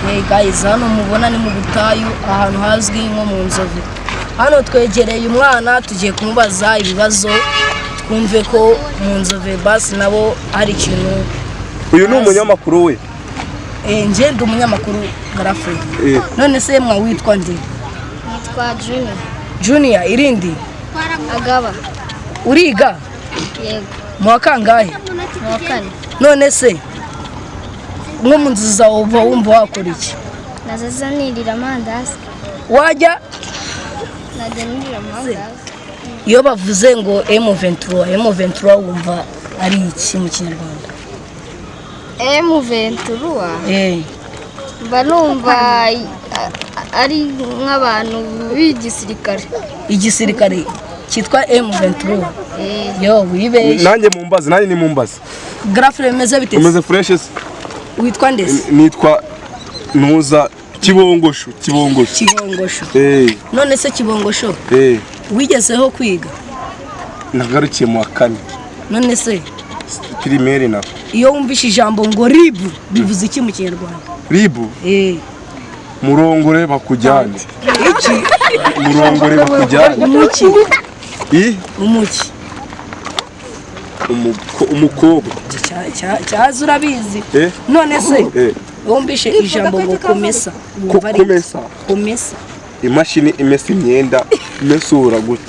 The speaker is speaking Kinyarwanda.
Hey guys, hano mubona ni mu butayu ahantu hazwi nko mu Nzove. Hano twegereye umwana tugiye kumubaza ibibazo twumve ko mu Nzove basi nabo ari ikintu. Uyu ni umunyamakuru we. Nje ndi umunyamakuru Garafre. None se mwa witwa nde? Nitwa Junior. Junior irindi? Agaba. Uriga? Yego. Mu kangahe? Mu kane. None se nko mu nzu zawe uba wumva wakora iki? Nazaza nirira amandazi. Wajya? Najya nirira amandazi. Iyo bavuze ngo M23 wumva ari iki mu Kinyarwanda? M23 barumva ari nk'abantu b'igisirikare. Igisirikare cyitwa M23. Yo wibeshye. Nanjye mumbaze, nanjye ni mumbaze. Grafre meze bite? Umeze fresh. Witwa ndese? Nitwa Nuza Kibongosho. None se Kibongosho? Wigezeho kwiga? Nagarukiye mu kane. None se primaire na. Iyo wumvishe ijambo ngo ribu bivuze iki mu Kinyarwanda? Ribu? Murongore bakujyane. Iki? Murongore bakujyane. Umuki? Umuki. Umukobwa. Cyaza urabizi. None se wumvishe ijambo ngo komesa? Komesa. Komesa. Imashini imesa imyenda imesura gute?